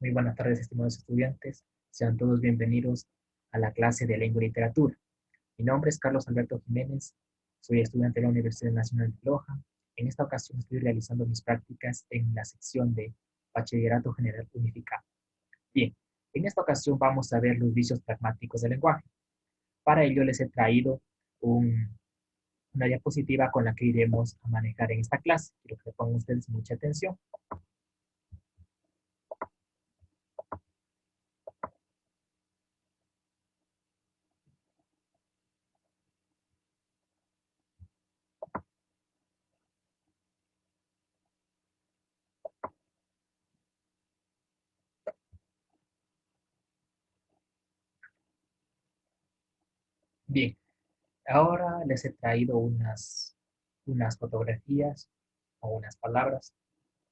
Muy buenas tardes, estimados estudiantes. Sean todos bienvenidos a la clase de Lengua y Literatura. Mi nombre es Carlos Alberto Jiménez. Soy estudiante de la Universidad Nacional de Loja. En esta ocasión estoy realizando mis prácticas en la sección de Bachillerato General Unificado. Bien, en esta ocasión vamos a ver los vicios pragmáticos del lenguaje. Para ello les he traído una diapositiva con la que iremos a manejar en esta clase. Quiero que pongan ustedes mucha atención. Bien, ahora les he traído unas fotografías o unas palabras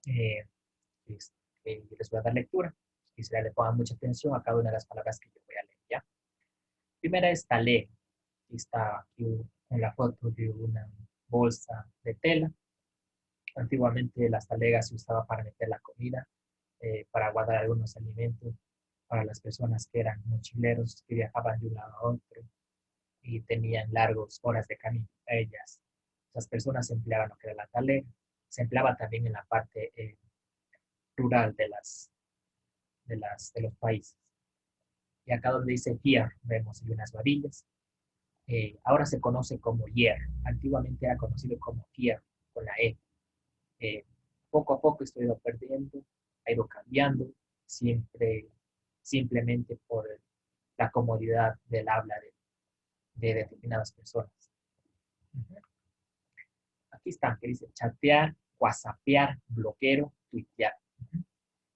eh, que les voy a dar lectura. Quisiera que le pongan mucha atención a cada una de las palabras que yo voy a leer, ¿ya? Primera es talega. Aquí está aquí en la foto de una bolsa de tela. Antiguamente las talegas se usaba para meter la comida, para guardar algunos alimentos para las personas que eran mochileros, que viajaban de un lado a otro y tenían largas horas de camino. Esas personas empleaban lo que era la talega. Se empleaba también en la parte rural de los países. Y acá donde dice hier, vemos unas varillas. Ahora se conoce como hier. Antiguamente era conocido como hier, con la E. Eh, Poco a poco esto ha ido perdiendo, ha ido cambiando, simplemente por la comodidad del habla de determinadas personas. Uh-huh. Aquí están, que dice chatear, whatsappear, bloqueo, tuitear. Uh-huh.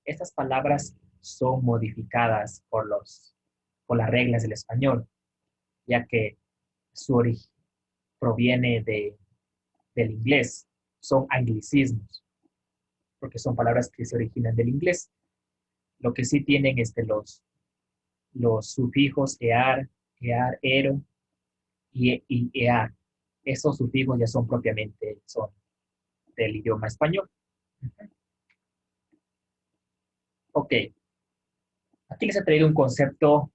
Estas palabras son modificadas por las reglas del español, ya que su origen proviene del inglés, son anglicismos, porque son palabras que se originan del inglés. Lo que sí tienen es de los sufijos ear, ero y ear. Esos sufijos ya son propiamente son del idioma español. Ok, aquí les he traído un concepto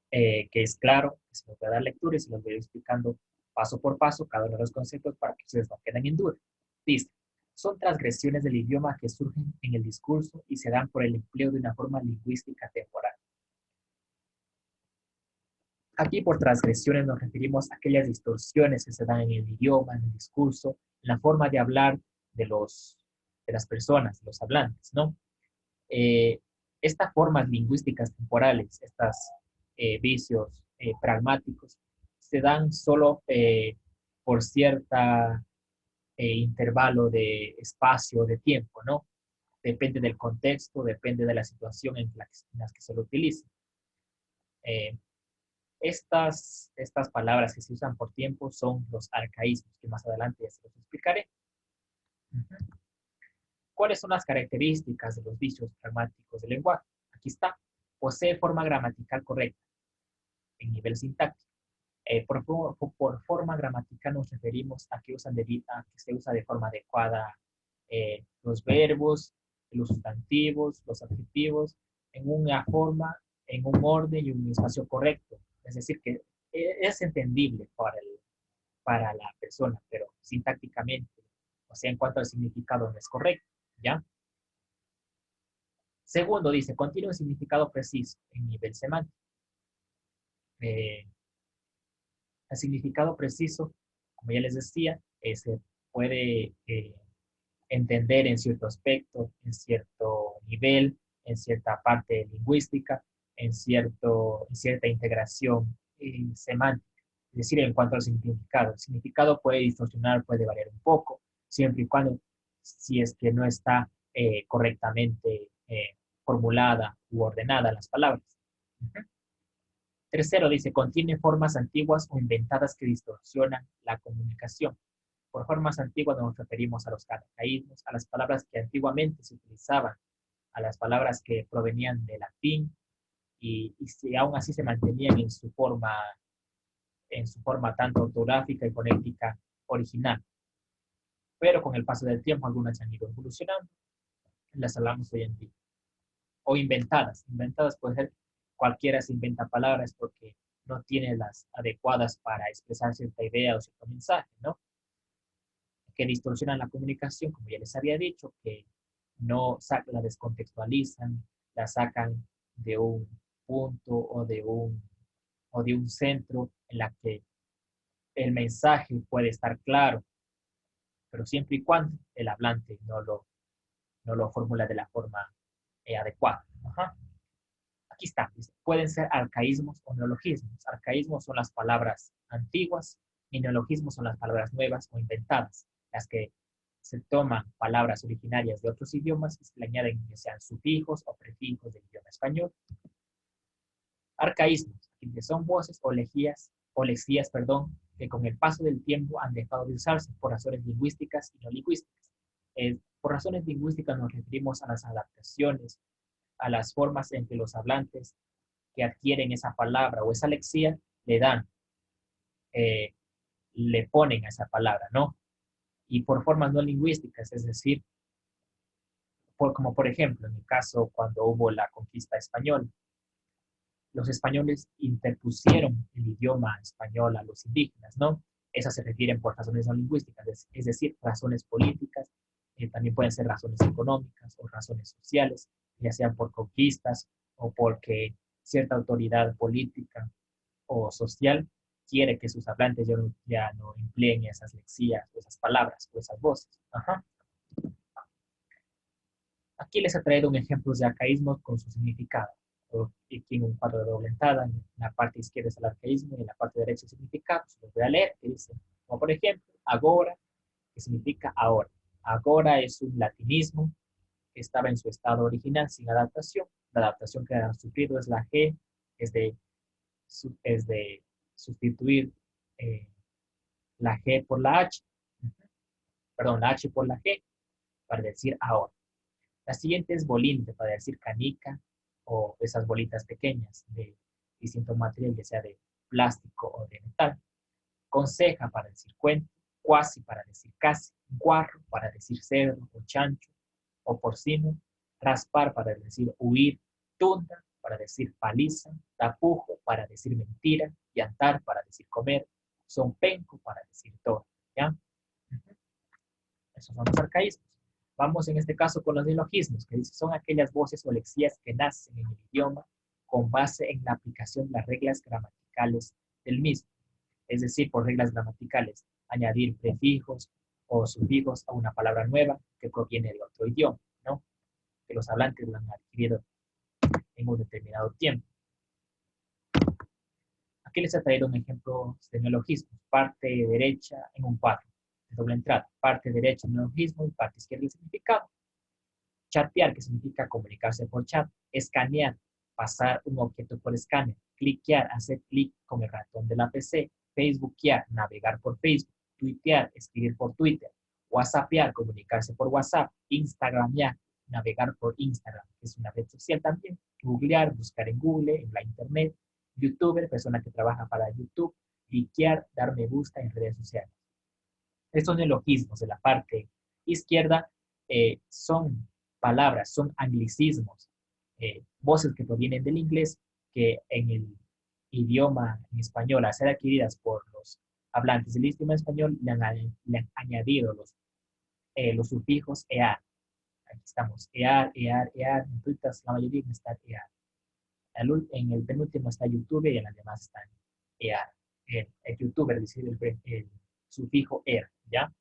que es claro, que se los voy a dar lectura y se los voy a ir explicando paso por paso cada uno de los conceptos para que ustedes no queden en duda. Dice, son transgresiones del idioma que surgen en el discurso y se dan por el empleo de una forma lingüística temporal. Aquí por transgresiones nos referimos a aquellas distorsiones que se dan en el idioma, en el discurso, en la forma de hablar de las personas, de los hablantes, ¿no? Eh, Estas formas lingüísticas temporales, estos vicios pragmáticos, se dan solo por cierta intervalo de espacio, de tiempo, ¿no? Depende del contexto, depende de la situación en las que se lo utilice. Eh, estas palabras que se usan por tiempo son los arcaísmos, que más adelante ya se los explicaré. Uh-huh. ¿Cuáles son las características de los vicios pragmáticos del lenguaje? Aquí está. Posee forma gramatical correcta en nivel sintáctico. Por forma gramatical nos referimos a que se usa de forma adecuada los verbos, los sustantivos, los adjetivos, en una forma, en un orden y un espacio correcto. Es decir, que es entendible para la persona, pero sintácticamente, o sea, en cuanto al significado no es correcto, ¿ya? Segundo, dice, contiene un significado preciso en nivel semántico. Eh, el significado preciso, como ya les decía, se puede entender en cierto aspecto, en cierto nivel, en cierta parte lingüística, en cierta integración semántica. Es decir, en cuanto al significado. El significado puede distorsionar, puede variar un poco, siempre y cuando, si es que no está correctamente formulada u ordenada las palabras. Uh-huh. Tercero, dice, contiene formas antiguas o inventadas que distorsionan la comunicación. Por formas antiguas nos referimos a los arcaísmos, a las palabras que antiguamente se utilizaban, a las palabras que provenían del latín y si aún así se mantenían en su forma tanto ortográfica y fonética original. Pero con el paso del tiempo algunas han ido evolucionando, las hablamos hoy en día. o inventadas. Inventadas puede ser cualquiera se inventa palabras porque no tiene las adecuadas para expresar cierta idea o cierto mensaje, ¿no? Que distorsionan la comunicación, como ya les había dicho, que no la descontextualizan, la sacan de un punto o de un centro en la que el mensaje puede estar claro, pero siempre y cuando el hablante no lo formula de la forma adecuada. Ajá. Aquí está. Pueden ser arcaísmos o neologismos. Arcaísmos son las palabras antiguas y neologismos son las palabras nuevas o inventadas, las que se toman palabras originarias de otros idiomas y se le añaden que sean sufijos o prefijos del idioma español. Arcaísmos, que son voces o lexías, perdón, que con el paso del tiempo han dejado de usarse por razones lingüísticas y no lingüísticas. Por razones lingüísticas nos referimos a las adaptaciones, a las formas en que los hablantes que adquieren esa palabra o esa lexía le dan, eh, le ponen a esa palabra, ¿no? Y por formas no lingüísticas, es decir, como por ejemplo en el caso cuando hubo la conquista española, los españoles interpusieron el idioma español a los indígenas, ¿no? Esas se refieren por razones no lingüísticas, es decir, razones políticas, también pueden ser razones económicas o razones sociales, ya sean por conquistas o porque cierta autoridad política o social quiere que sus hablantes ya no empleen esas lexías, o esas palabras, o esas voces. Ajá. Aquí les he traído un ejemplo de arcaísmos con su significado. Aquí en un cuadro de doble entrada, en la parte izquierda es el arcaísmo y en la parte derecha el significado. Se los voy a leer, que dice, como por ejemplo, agora, que significa ahora. Agora es un latinismo que estaba en su estado original sin adaptación. La adaptación que ha sufrido es la G, es de, es de sustituir la G por la H, perdón, la H por la G, para decir ahora. La siguiente es bolín, para decir canica, o esas bolitas pequeñas de distinto material, ya sea de plástico o de metal. Conseja para decir cuento, cuasi para decir casi, guarro para decir cerdo o chancho o porcino, raspar para decir huir, tunda para decir paliza, tapujo para decir mentira, yantar para decir comer, sonpenco para decir todo, ¿ya? Esos son los arcaísmos. Vamos en este caso con los neologismos, que son aquellas voces o lexías que nacen en el idioma con base en la aplicación de las reglas gramaticales del mismo. Es decir, por reglas gramaticales, añadir prefijos o sufijos a una palabra nueva que proviene de otro idioma, ¿no? Que los hablantes lo han adquirido en un determinado tiempo. Aquí les he traído un ejemplo de neologismos. Parte derecha en un cuadro de doble entrada. Parte derecha neologismo y parte izquierda el significado. Chatear, que significa comunicarse por chat. Escanear, pasar un objeto por escáner. Cliquear, hacer clic con el ratón de la PC. Facebookear, navegar por Facebook. Tuitear, escribir por Twitter. WhatsAppear, comunicarse por WhatsApp. Instagramear, navegar por Instagram, que es una red social también. Googlear, buscar en Google, en la Internet. YouTuber, persona que trabaja para YouTube. Likear, dar me gusta en redes sociales. Estos neologismos de la parte izquierda son palabras, son anglicismos, voces que provienen del inglés que en el idioma en español, al ser adquiridas por los hablantes del idioma español, le han añadido los sufijos EAR. Aquí estamos, EAR, EAR, EAR. En todas la mayoría está EAR. En el penúltimo está YouTube y en las demás están EAR. El youtuber, es decir, el sufijo ER, ¿ya?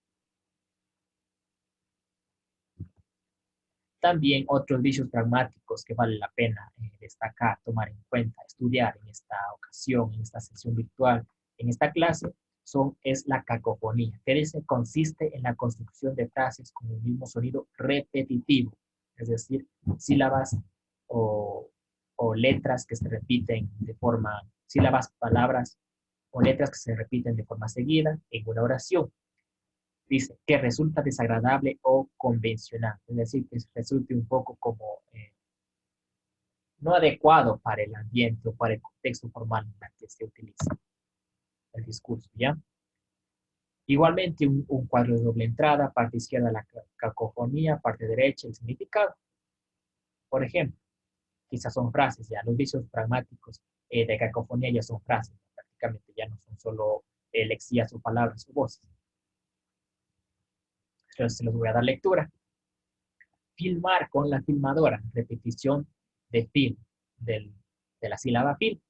También otros vicios pragmáticos que vale la pena destacar, tomar en cuenta, estudiar en esta ocasión, en esta sesión virtual, en esta clase, es la cacofonía, que consiste en la construcción de frases con el mismo sonido repetitivo, es decir, sílabas o, o letras que se repiten de forma, sílabas, palabras o letras que se repiten de forma seguida en una oración. Dice que resulta desagradable o convencional, es decir, que resulte un poco como no adecuado para el ambiente o para el contexto formal en el que se utiliza el discurso, ¿ya? Igualmente, un cuadro de doble entrada, parte izquierda la cacofonía, parte derecha el significado. Por ejemplo, quizás son frases, ya los vicios pragmáticos de cacofonía ya son frases, prácticamente ya no son solo lexías o palabras o voces. Entonces se los voy a dar lectura. Filmar con la filmadora, repetición de film, de la sílaba film.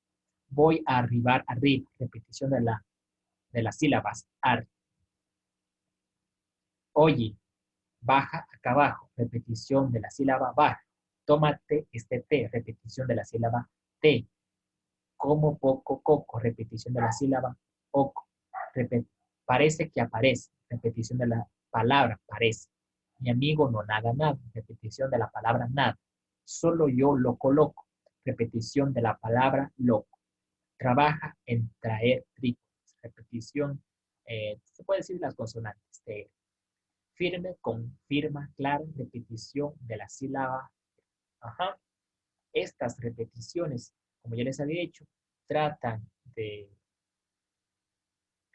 Voy a arribar arriba, repetición de las sílabas ar. Oye, baja acá abajo, repetición de la sílaba bar. Tómate este té, repetición de la sílaba té. Como poco coco, repetición de la sílaba oco. Parece que aparece, repetición de la palabra parece. Mi amigo no nada nada, repetición de la palabra nada. Solo yo lo coloco, repetición de la palabra loco. Trabaja en traer trípodes, repetición, se puede decir las consonantes, firme con firma, clara, repetición de la sílaba. Ajá. Estas repeticiones, como ya les había dicho, tratan de,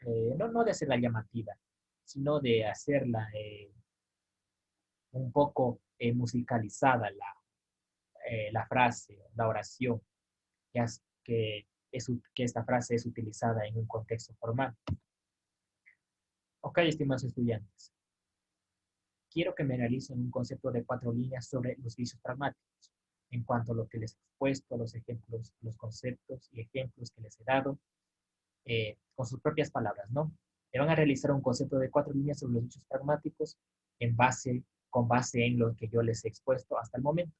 no de hacerla llamativa, sino de hacerla un poco musicalizada la frase, la oración, ya que esta frase es utilizada en un contexto formal. Ok, estimados estudiantes, quiero que me realicen un concepto de 4 líneas sobre los vicios pragmáticos. En cuanto a lo que les he expuesto, los ejemplos, los conceptos y ejemplos que les he dado, con sus propias palabras, ¿no? Me van a realizar un concepto de 4 líneas sobre los vicios pragmáticos con base en lo que yo les he expuesto hasta el momento.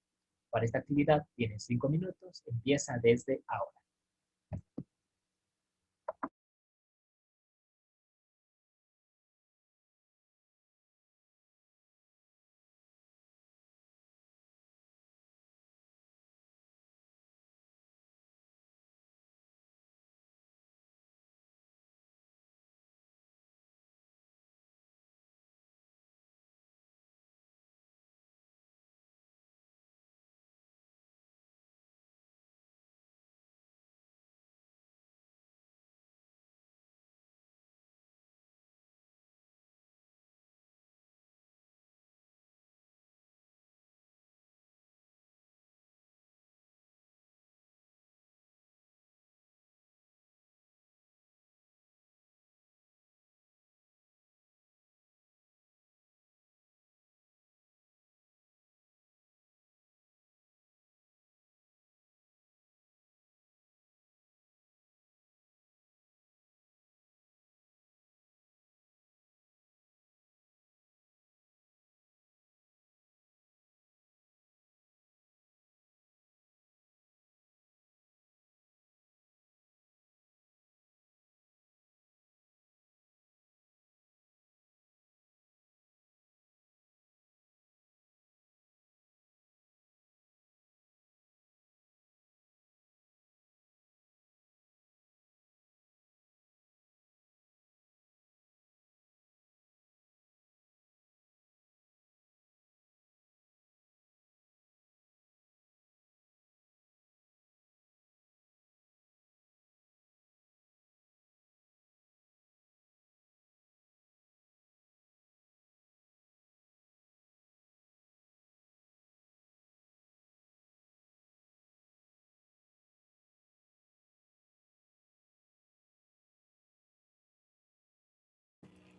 Para esta actividad tienen 5 minutos, empieza desde ahora.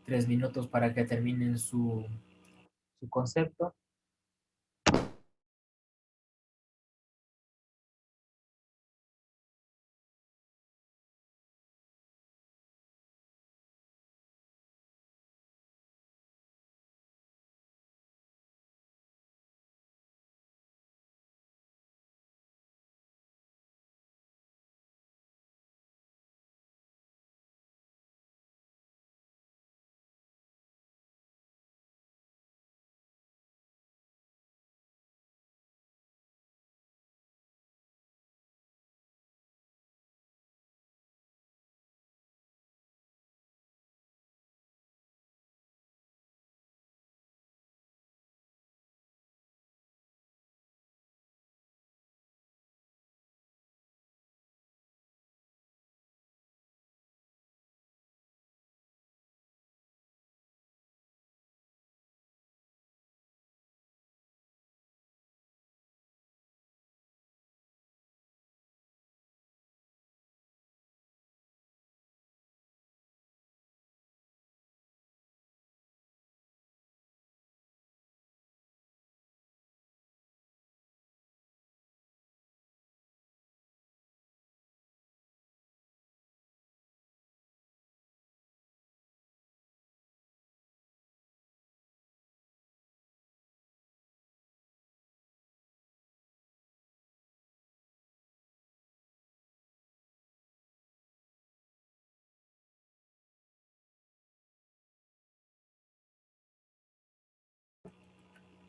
Tres minutos para que terminen su concepto.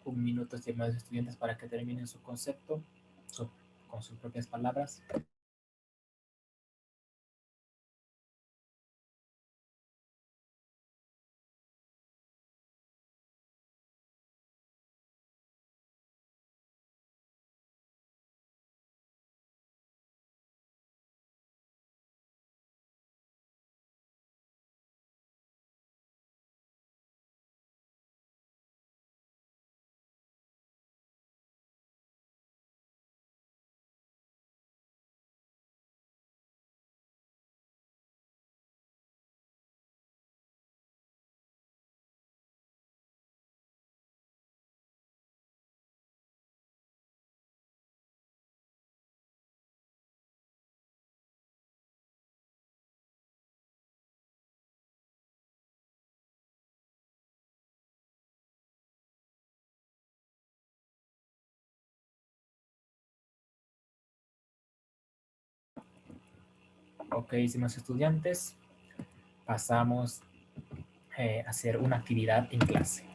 un minuto, estimados estudiantes, para que terminen su concepto con sus propias palabras. Ok, estimados estudiantes, pasamos a hacer una actividad en clase.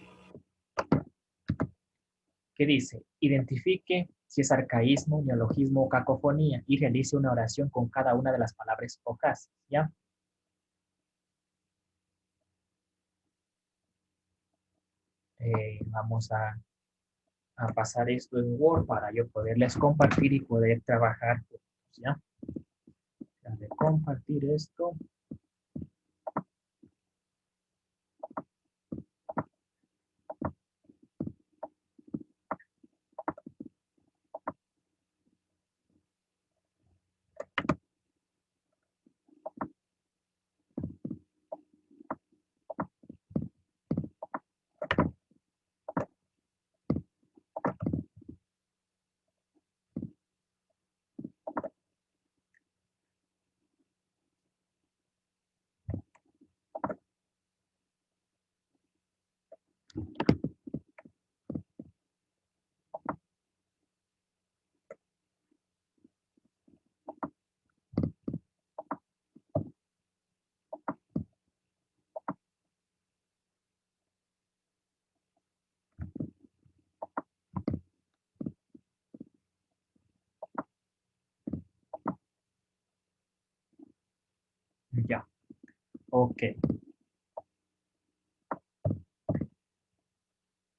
¿Qué dice? Identifique si es arcaísmo, neologismo o cacofonía y realice una oración con cada una de las palabras o frases, ¿ya? Vamos a pasar esto en Word para yo poderles compartir y poder trabajar, ¿ya? De compartir esto. Ya, ok.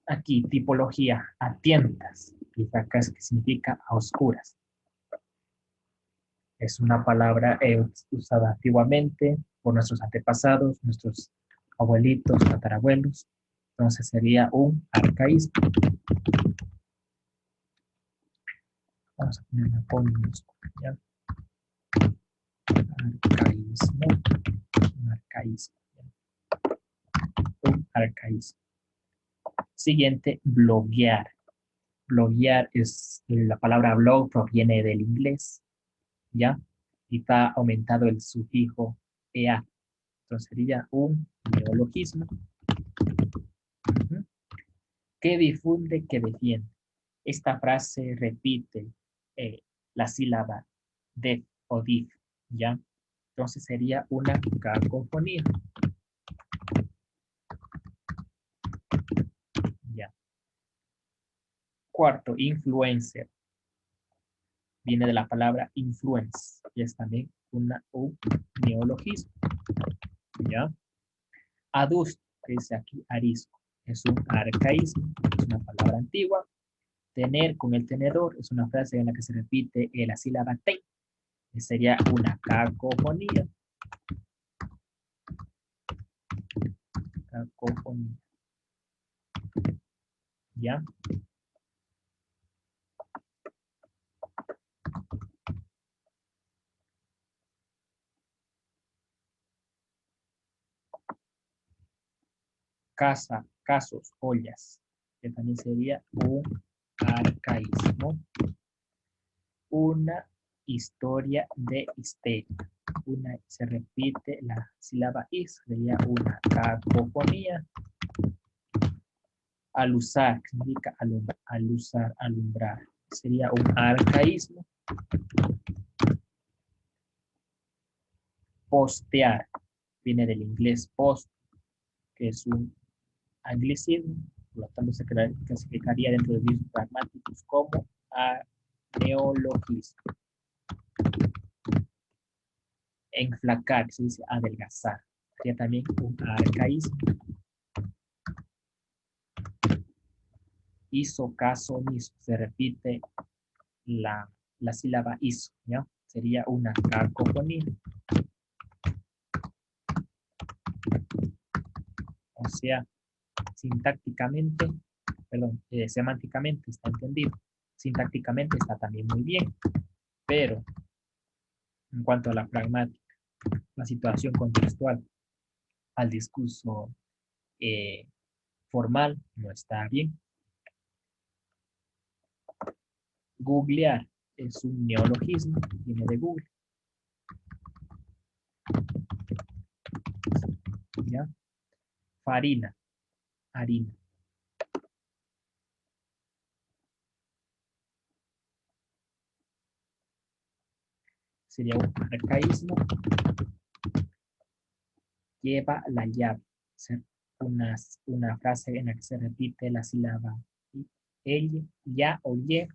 Aquí, tipología, a tientas. Y acá es que significa a oscuras. Es una palabra usada antiguamente por nuestros antepasados, nuestros abuelitos, tatarabuelos. Entonces sería un arcaísmo. Vamos a ponerle con minúscula, ¿ya? Arcaísmo. Un arcaísmo. Un arcaísmo. Siguiente, bloguear. Bloguear es la palabra blog, proviene del inglés, ¿ya? Y está aumentado el sufijo ea. Entonces sería un neologismo. Que difunde, que defiende. Esta frase repite la sílaba def o dif, ¿ya? Entonces sería una cacofonía. ¿Ya? Cuarto, influencer. Viene de la palabra influence, y es también un neologismo, ¿ya? Adusto, que dice aquí arisco, es un arcaísmo, es una palabra antigua. Tener con el tenedor es una frase en la que se repite la sílaba te, que sería una cacofonía. Cacofonía. ¿Ya? Casa, casos, ollas, que también sería un arcaísmo. Una historia de histeria. Se repite la sílaba is, sería una cacofonía. Alusar, que significa alusar, alumbrar, sería un arcaísmo. Postear, viene del inglés post, que es un anglicismo, Por lo tanto, se clasificaría dentro de virus pragmáticos como neologismo. Enflacar, se dice adelgazar. Sería también un arcaísmo. Hizo caso omiso. Se repite la sílaba hizo, ¿ya? Sería una cacofonía. O sea, sintácticamente, perdón, semánticamente está entendido. Sintácticamente está también muy bien. Pero, en cuanto a la pragmática, la situación contextual, al discurso formal, no está bien. Googlear es un neologismo, viene de Google. ¿Ya? Farina, harina. Sería un arcaísmo. Lleva la llave. Una frase en la que se repite la sílaba ella, ya o ye.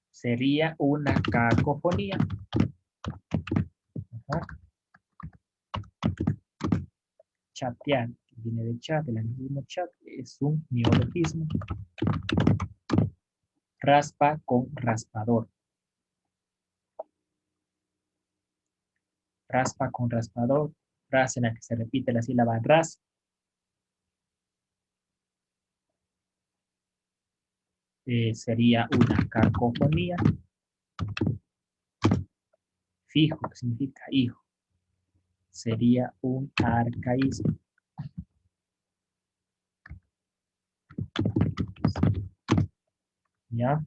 Sería una cacofonía. Ajá. Chatear, que viene de chat, del mismo chat, es un neologismo. Raspa con raspador. Raspa con raspador. Frase en la que se repite la sílaba ras. Sería una cacofonía. Fijo, que significa hijo. Sería un arcaísmo. ¿Ya?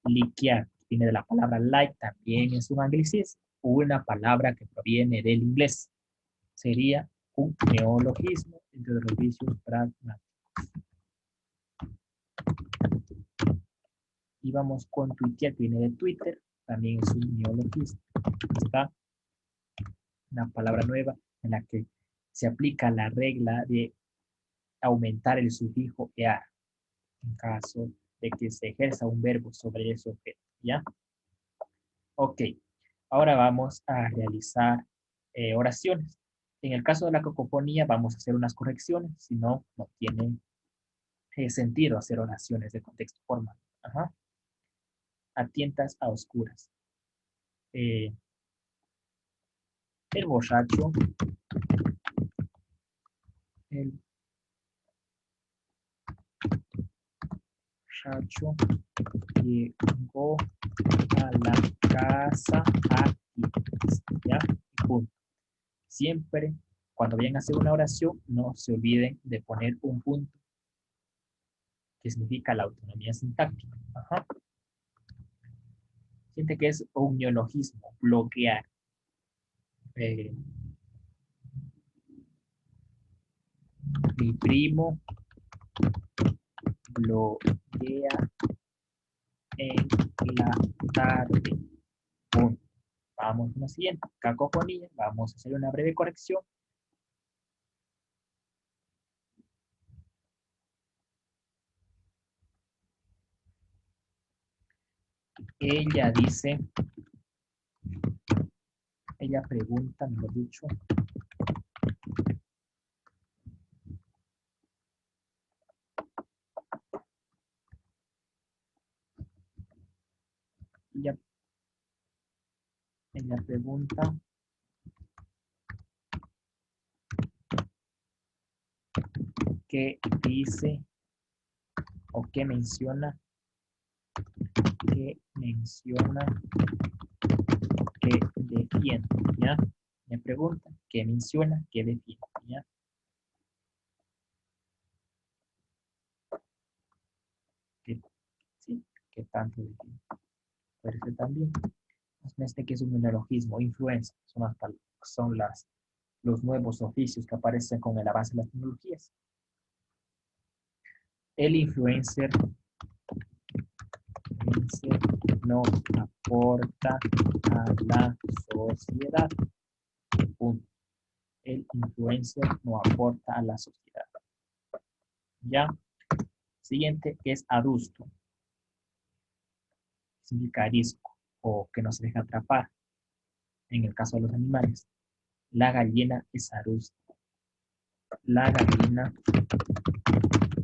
Liquear, viene de la palabra like, también es un anglicismo. Una palabra que proviene del inglés. Sería un neologismo dentro de los vicios pragmáticos. Y vamos con tuitear, que viene de Twitter, también es un neologismo. Está una palabra nueva en la que se aplica la regla de aumentar el sufijo ear en caso de que se ejerza un verbo sobre ese objeto, ¿ya? Ok, ahora vamos a realizar oraciones. En el caso de la cacofonía vamos a hacer unas correcciones, si no, no tiene sentido hacer oraciones de contexto formal. Ajá. A tientas, a oscuras. El borracho, el borracho llegó a la casa a tientas, ¿ya? Y punto. Siempre, cuando vayan a hacer una oración, no se olviden de poner un punto que significa la autonomía sintáctica. Ajá. Siente que es un neologismo, bloquear. Mi primo bloquea en la tarde. Punto. Vamos con la siguiente. Cacofonía. Vamos a hacer una breve corrección. Ella dice, ella pregunta, mejor dicho, ella pregunta, ¿qué dice o qué menciona? ¿Qué menciona? ¿Qué defiende? ¿Ya? Me pregunta, ¿qué menciona? ¿Qué defiende? ¿Ya? ¿Qué, sí, ¿qué tanto defiende? Puede ser también. Este que es un neologismo, influencia, son los nuevos oficios que aparecen con el avance de las tecnologías. El influencer influencer no aporta a la sociedad. Punto. El influencer no aporta a la sociedad. ¿Ya? Siguiente es adusto. Significa arisco o que no se deja atrapar. En el caso de los animales, la gallina es adusta. La gallina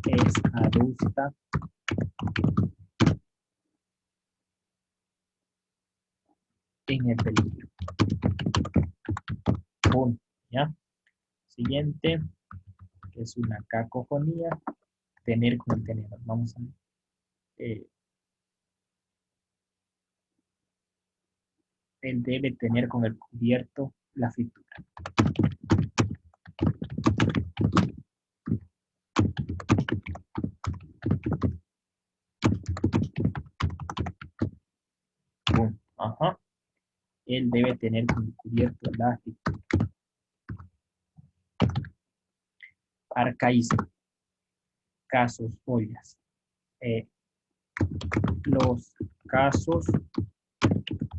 es adusta en el peligro. Punto. ¿Ya? Siguiente, que es una cacofonía. Tener con el tenedor. Vamos a ver. Él debe tener con el cubierto la fritura. Punto. Ajá. Él debe tener con el cubierto la fritura. Arcaísmo. Casos, ollas. Los casos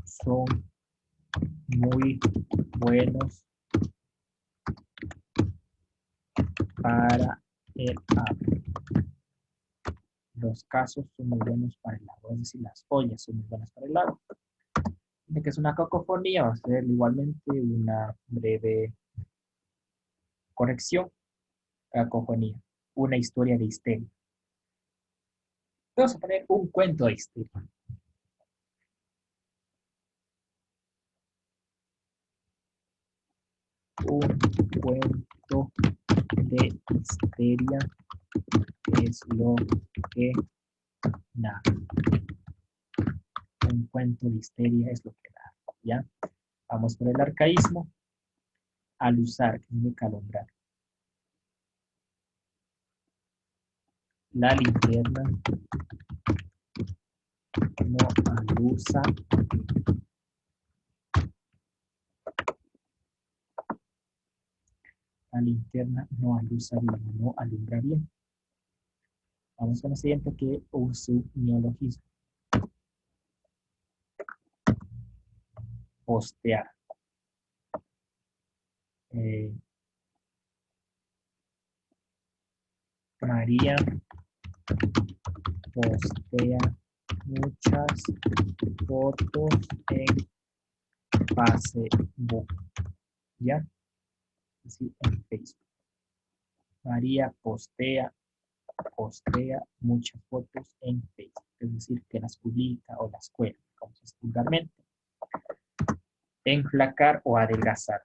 son muy buenos para el agua. Los casos son muy buenos para el agua, es decir, las ollas son muy buenas para el agua. De que es una cacofonía, va a ser igualmente una breve corrección. Cacofonía, una historia de histeria. Vamos a poner un cuento de histeria. Un cuento de histeria es lo que da. Un cuento de histeria es lo que da. ¿Ya? Vamos por el arcaísmo. Alusar, que significa alumbrar. La linterna no alusa. La linterna no alusa bien, no alumbra bien. Vamos con la siguiente, que es un neologismo. Postear. María postea muchas fotos en Facebook. ¿Ya? Es decir, en Facebook. María postea muchas fotos en Facebook. Es decir, que las publica o las cuelga, como se dice vulgarmente. Enflacar o adelgazar.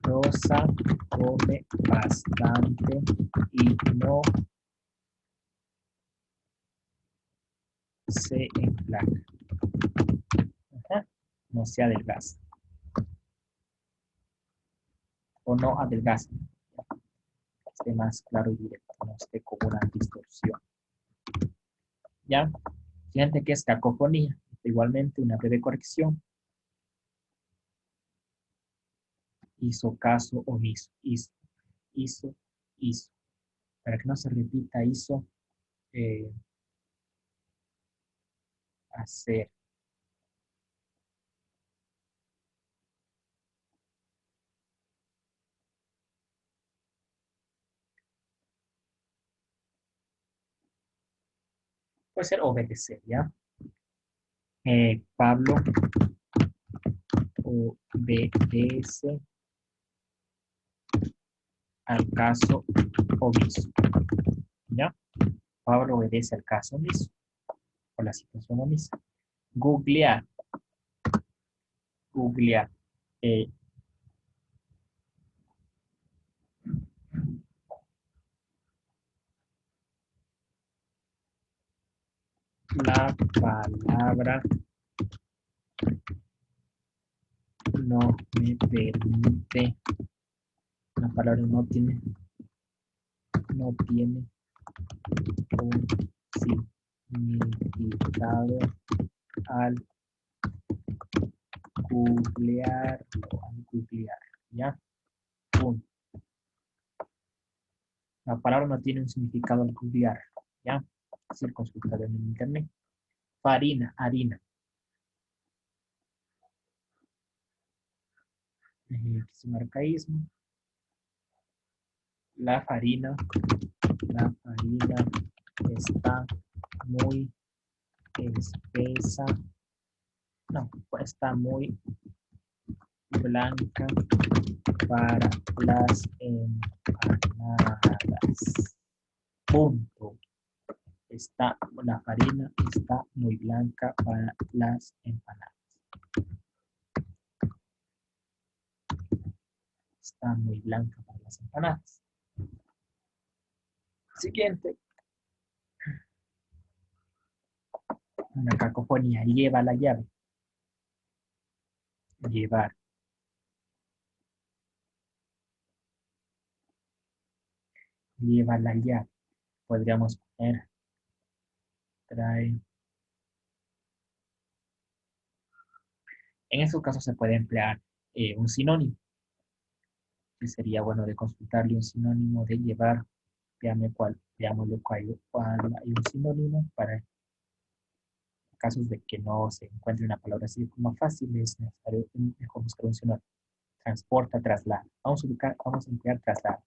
Rosa come bastante y no se enflaca. Ajá. No se adelgaza. O no adelgaza. Esté más claro y directo, no esté como una distorsión. ¿Ya? Fíjate que es cacofonía. Igualmente, una breve corrección. Hizo caso omiso. Hizo. Para que no se repita, hizo hacer. Puede ser obedecer, ¿ya? Pablo obedece al caso omiso. ¿Ya? Pablo obedece al caso omiso o la situación omisa. Googlear. La palabra no me permite. La palabra no tiene un significado al googlear, ¿ya? Punto. La palabra no tiene un significado al estudiar, ¿ya? Es decir, consultar en internet. Farina, harina. Es un arcaísmo. La farina está muy espesa. No, está muy blanca para las empanadas. Punto. La farina está muy blanca para las empanadas. Está muy blanca para las empanadas. Siguiente. Una cacofonía. Lleva la llave. Llevar. Lleva la llave. Podríamos poner trae. En esos casos se puede emplear un sinónimo, que sería bueno de consultarle un sinónimo de llevar. Veámosle cuál hay un sinónimo para casos de que no se encuentre una palabra así como fácil, es necesario mejor buscar un sinónimo. Transporta, traslada. Vamos a emplear traslada.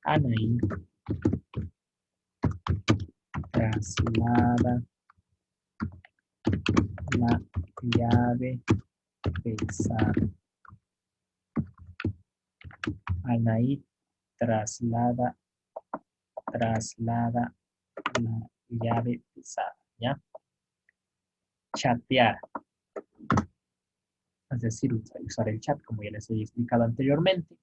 Anaí traslada la llave pesada. Anaí traslada la llave pesada, ¿ya? Chatear, es decir, usar el chat, como ya les he explicado anteriormente.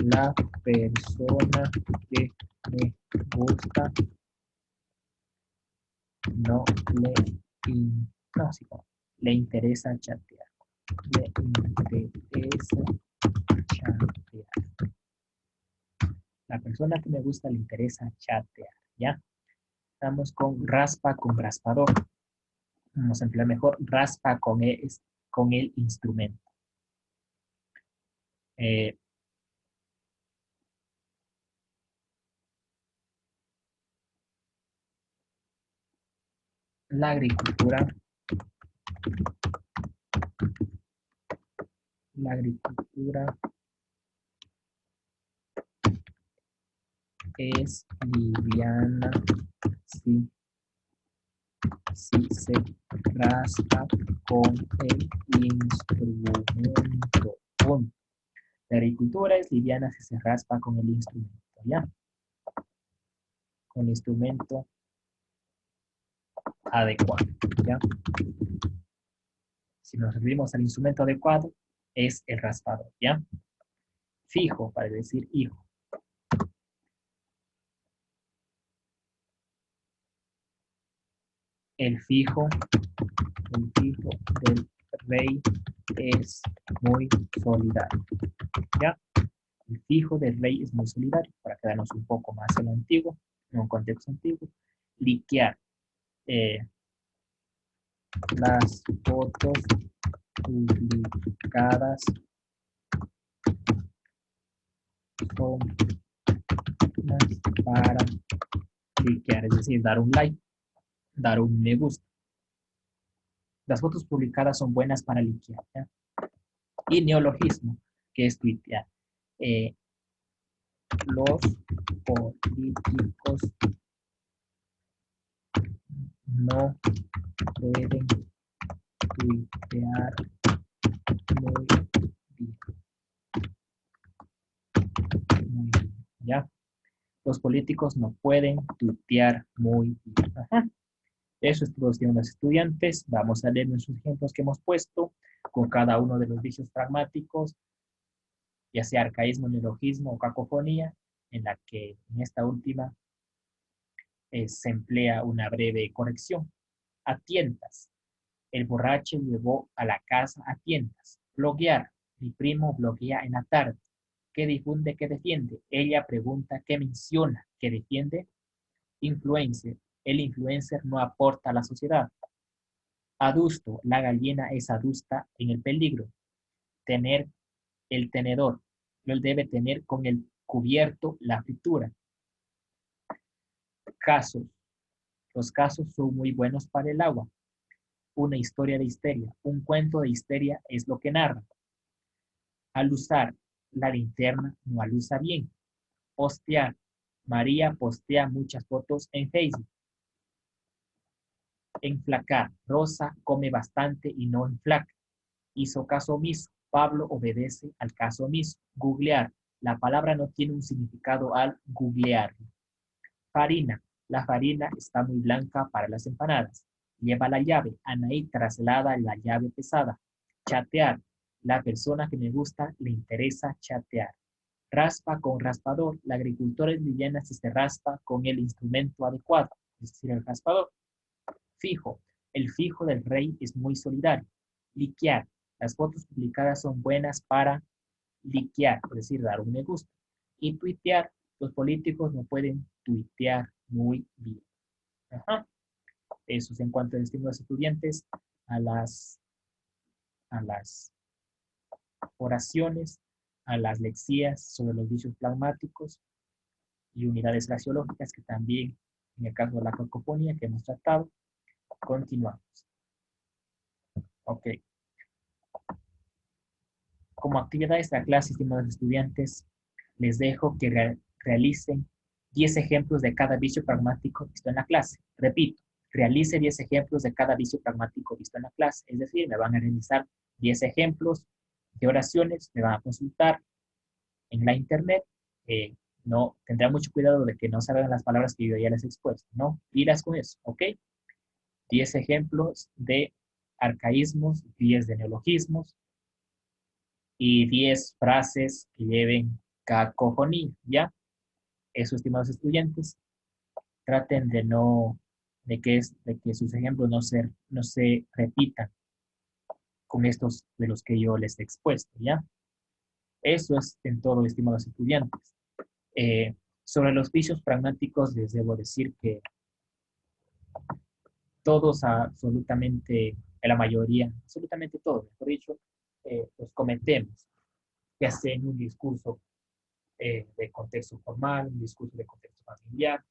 La persona que me gusta no le interesa chatear. Le interesa chatear. La persona que me gusta le interesa chatear, ¿ya? Estamos con raspa con raspador. Vamos a emplear mejor raspa con el instrumento. La agricultura es liviana si se raspa con el instrumento. Punto. La agricultura es liviana si se raspa con el instrumento, ¿ya? Con el instrumento adecuado, ¿ya? Si nos referimos al instrumento adecuado, es el raspador, ¿ya? Fijo, para decir hijo. El fijo del rey es muy solidario, ¿ya? El fijo del rey es muy solidario, para quedarnos un poco más en lo antiguo, en un contexto antiguo. Liquear. Las fotos publicadas son para liquear, es decir, dar un like, dar un me gusta. Las fotos publicadas son buenas para liquear, ¿ya? Y neologismo, que es tuitear. Los políticos no pueden tuitear muy bien. Muy bien, ¿ya? Los políticos no pueden tuitear muy bien. Ajá. Eso es todo, estimados estudiantes. Vamos a leer nuestros ejemplos que hemos puesto con cada uno de los vicios pragmáticos, ya sea arcaísmo, neologismo o cacofonía, en la que en esta última se emplea una breve corrección. A tientas. El borracho llevó a la casa a tientas. Bloguear. Mi primo bloguea en la tarde. ¿Qué difunde? ¿Qué defiende? Ella pregunta, ¿qué menciona? ¿Qué defiende? Influencer. El influencer no aporta a la sociedad. Adusto. La gallina es adusta en el peligro. Tener el tenedor. Lo debe tener con el cubierto la fritura. Casos. Los casos son muy buenos para el agua. Una historia de histeria. Un cuento de histeria es lo que narra. Alusar. La linterna no alusa bien. Postear. María postea muchas fotos en Facebook. Enflacar. Rosa come bastante y no enflaca. Hizo caso omiso. Pablo obedece al caso omiso. Googlear. La palabra no tiene un significado al googlear. Farina. La farina está muy blanca para las empanadas. Lleva la llave. Anaí traslada la llave pesada. Chatear. La persona que me gusta le interesa chatear. Raspa con raspador. La agricultura es liviana si se raspa con el instrumento adecuado, es decir, el raspador. Fijo. El fijo del rey es muy solidario. Liquear. Las fotos publicadas son buenas para liquear, es decir, dar un me gusta. Y tuitear. Los políticos no pueden tuitear muy bien. Ajá. Eso es en cuanto a estímulos a los estudiantes a las oraciones, a las lexías sobre los vicios pragmáticos y unidades graciológicas que también, en el caso de la cacofonía que hemos tratado, continuamos. Ok. Como actividades de la clase, estimados estudiantes, les dejo que realicen 10 ejemplos de cada vicio pragmático visto en la clase. Repito, realice 10 ejemplos de cada vicio pragmático visto en la clase. Es decir, me van a realizar 10 ejemplos de oraciones, me van a consultar en la internet. No, tendrá mucho cuidado de que no salgan las palabras que yo ya les he expuesto, ¿no? Pilas con eso, ¿ok? 10 ejemplos de arcaísmos, 10 de neologismos y 10 frases que lleven cacofonía, ¿ya? Eso, estimados estudiantes, traten de que sus ejemplos no se repitan con estos de los que yo les he expuesto, ¿ya? Eso es en todo, estimados estudiantes. Sobre los vicios pragmáticos les debo decir que todos, absolutamente, la mayoría, absolutamente todos, mejor dicho, los cometemos, ya sea en un discurso de contexto formal, un discurso de contexto familiar,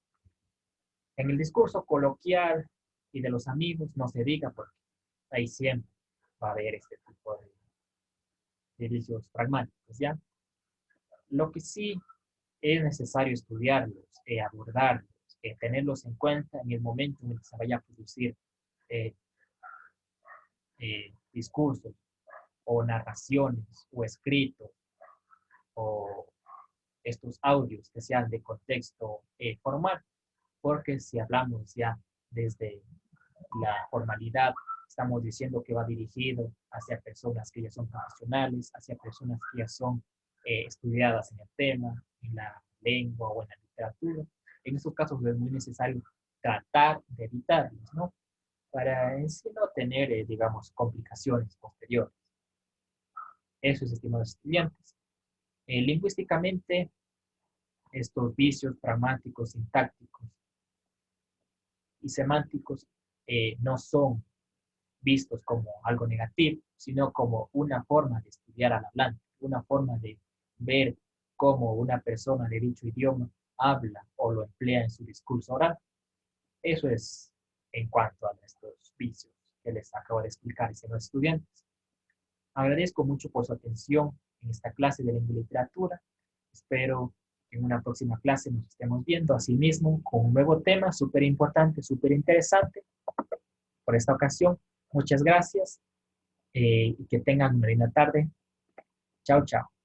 en el discurso coloquial y de los amigos, no se diga, porque ahí siempre va a haber este tipo de vicios pragmáticos, ¿ya? Lo que sí es necesario estudiarlos, abordarlos, tenerlos en cuenta en el momento en el que se vaya a producir eh, discursos o narraciones o escritos o estos audios que sean de contexto formal, porque si hablamos ya desde la formalidad, estamos diciendo que va dirigido hacia personas que ya son profesionales, hacia personas que ya son estudiadas en el tema, en la lengua o en la literatura. En esos casos es muy necesario tratar de evitarlos, ¿no? Para en sí no tener, digamos, complicaciones posteriores. Eso es, estimados estudiantes. Lingüísticamente, estos vicios pragmáticos, sintácticos y semánticos no son vistos como algo negativo, sino como una forma de estudiar al hablante, una forma de ver cómo una persona de dicho idioma habla o lo emplea en su discurso oral. Eso es en cuanto a nuestros vicios que les acabo de explicar a los estudiantes. Agradezco mucho por su atención en esta clase de lengua y literatura. Espero que en una próxima clase nos estemos viendo asimismo con un nuevo tema súper importante, súper interesante. Por esta ocasión, muchas gracias y que tengan una linda tarde. Chao, chao.